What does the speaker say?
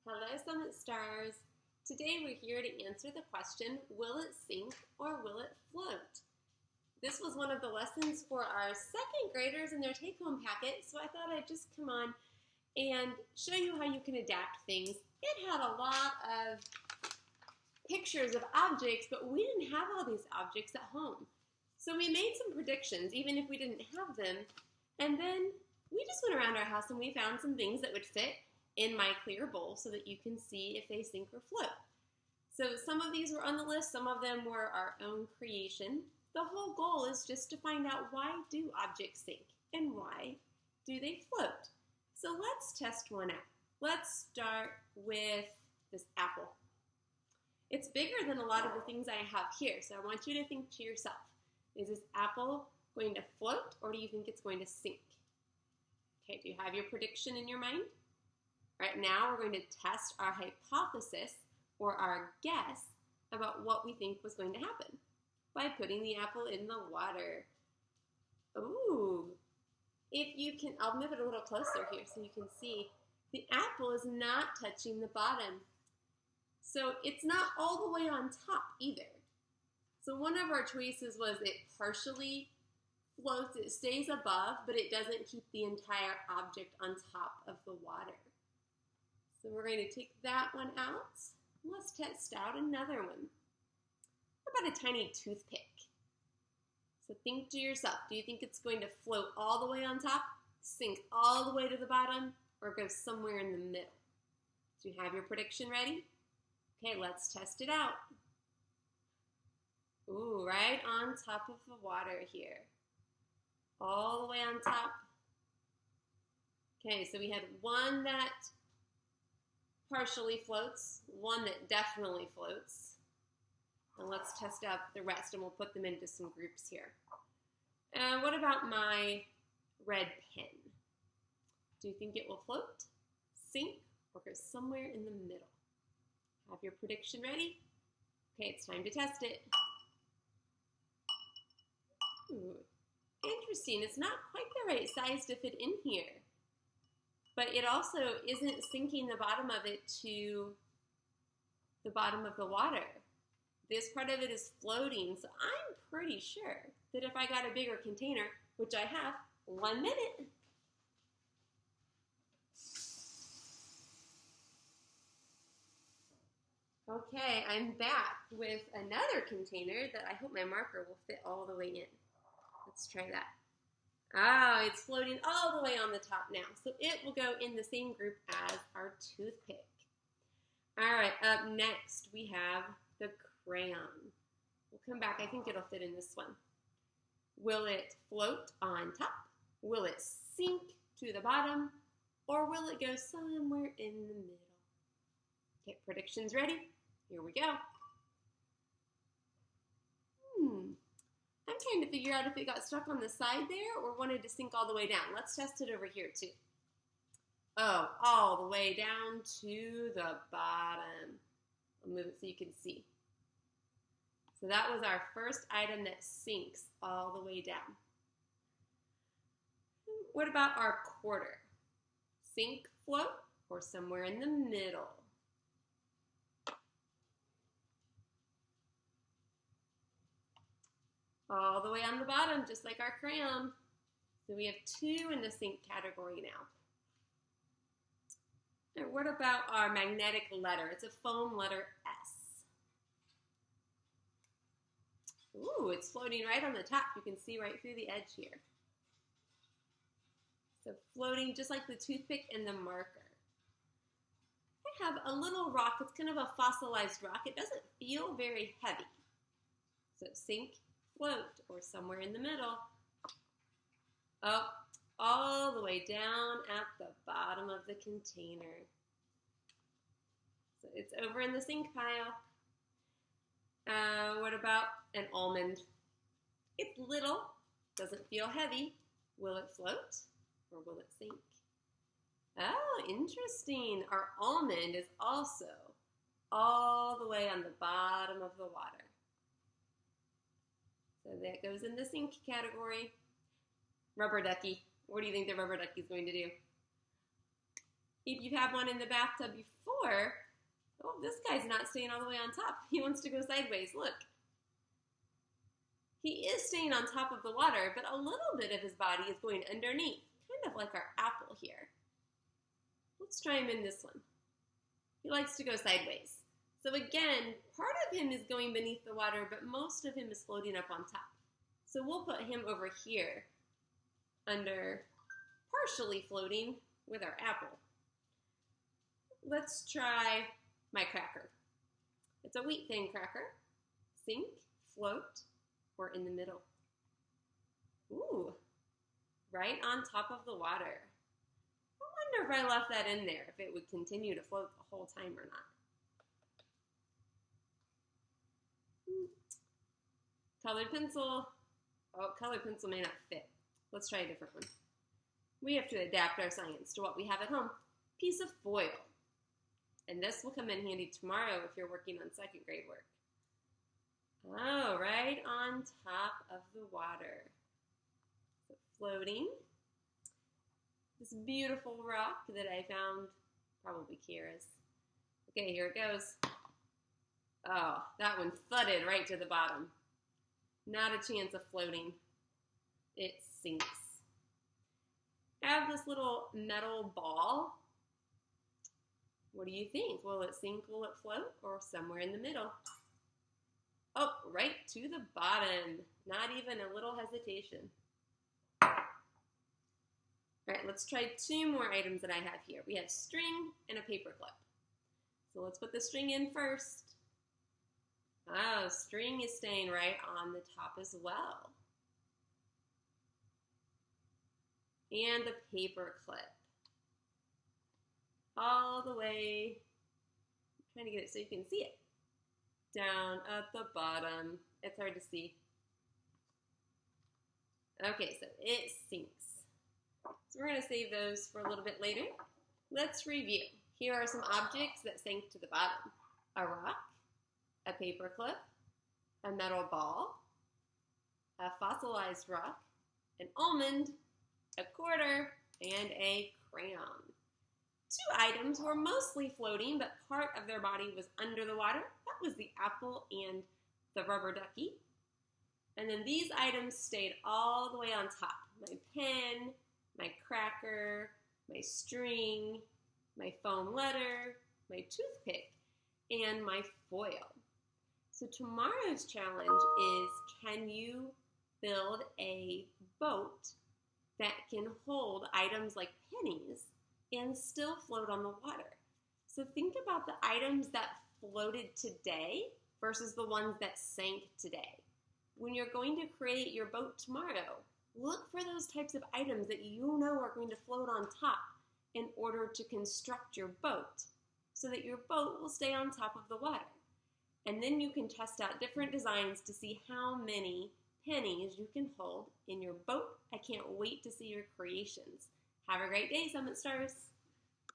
Hello, Summit Stars. Today we're here to answer the question, will it sink or will it float? This was one of the lessons for our second graders in their take-home packet, so I thought I'd just come on and show you how you can adapt things. It had a lot of pictures of objects, but we didn't have all these objects at home. So we made some predictions, even if we didn't have them, and then we just went around our house and we found some things that would fit in my clear bowl so that you can see if they sink or float. So some of these were on the list, some of them were our own creation. The whole goal is just to find out, why do objects sink and why do they float? So let's test one out. Let's start with this apple. It's bigger than a lot of the things I have here, so I want you to think to yourself, is this apple going to float or do you think it's going to sink? Okay, do you have your prediction in your mind? Right now, we're going to test our hypothesis or our guess about what we think was going to happen by putting the apple in the water. Ooh, if you can, I'll move it a little closer here so you can see. The apple is not touching the bottom. So it's not all the way on top either. So one of our choices was it partially floats, it stays above, but it doesn't keep the entire object on top of the water. So we're going to take that one out. Let's test out another one. What about a tiny toothpick? So think to yourself, do you think it's going to float all the way on top, sink all the way to the bottom, or go somewhere in the middle? Do you have your prediction ready? Okay, let's test it out. Ooh, right on top of the water here. All the way on top. Okay, so we had one that partially floats, one that definitely floats. And let's test out the rest, and we'll put them into some groups here. And what about my red pen? Do you think it will float, sink, or go somewhere in the middle? Have your prediction ready? Okay, it's time to test it. Ooh, interesting. It's not quite the right size to fit in here. But it also isn't sinking the bottom of it to the bottom of the water. This part of it is floating, so I'm pretty sure that if I got a bigger container, which I have, 1 minute. Okay, I'm back with another container that I hope my marker will fit all the way in. Let's try that. Ah, it's floating all the way on the top now. So it will go in the same group as our toothpick. All right, up next we have the crayon. We'll come back. I think it'll fit in this one. Will it float on top? Will it sink to the bottom? Or will it go somewhere in the middle? Okay, predictions ready? Here we go. I'm trying to figure out if it got stuck on the side there or wanted to sink all the way down. Let's test it over here too. Oh, all the way down to the bottom. I'll move it so you can see. So that was our first item that sinks all the way down. What about our quarter? Sink, float, or somewhere in the middle? All the way on the bottom, just like our crayon. So we have 2 in the sink category now. And what about our magnetic letter? It's a foam letter S. Ooh, it's floating right on the top. You can see right through the edge here. So floating just like the toothpick and the marker. I have a little rock. It's kind of a fossilized rock. It doesn't feel very heavy. So sink, float, or somewhere in the middle. Oh, all the way down at the bottom of the container. So it's over in the sink pile. What about an almond? It's little, doesn't feel heavy. Will it float or will it sink? Oh, interesting. Our almond is also all the way on the bottom of the water. So that goes in the sink category. Rubber ducky. What do you think the rubber ducky is going to do? If you've had one in the bathtub before, Or, oh, this guy's not staying all the way on top. He wants to go sideways. Look. He is staying on top of the water, but a little bit of his body is going underneath, kind of like our apple here. Let's try him in this one. He likes to go sideways. So again, part of him is going beneath the water, but most of him is floating up on top. So we'll put him over here under partially floating with our apple. Let's try my cracker. It's a wheat thin cracker. Sink, float, or in the middle. Ooh, right on top of the water. I wonder if I left that in there, if it would continue to float the whole time or not. Colored pencil. Oh, colored pencil may not fit. Let's try a different one. We have to adapt our science to what we have at home. Piece of foil. And this will come in handy tomorrow if you're working on second grade work. Oh, right on top of the water. So floating. This beautiful rock that I found, probably Kira's. Okay, here it goes. Oh, that one thudded right to the bottom. Not a chance of floating. It sinks. I have this little metal ball. What do you think? Will it sink, will it float, or somewhere in the middle? Oh, right to the bottom. Not even a little hesitation. All right, let's try two more items that I have here. We have string and a paper clip. So let's put the string in first. Oh, string is staying right on the top as well. And the paper clip. All the way, I'm trying to get it so you can see it. Down at the bottom. It's hard to see. Okay, so it sinks. So we're going to save those for a little bit later. Let's review. Here are some objects that sank to the bottom. A rock, a paper clip, a metal ball, a fossilized rock, an almond, a quarter, and a crayon. Two items were mostly floating, but part of their body was under the water. That was the apple and the rubber ducky. And then these items stayed all the way on top. My pen, my cracker, my string, my foam letter, my toothpick, and my foil. So tomorrow's challenge is, can you build a boat that can hold items like pennies and still float on the water? So think about the items that floated today versus the ones that sank today. When you're going to create your boat tomorrow, look for those types of items that you know are going to float on top in order to construct your boat so that your boat will stay on top of the water. And then you can test out different designs to see how many pennies you can hold in your boat. I can't wait to see your creations. Have a great day, Summit Stars.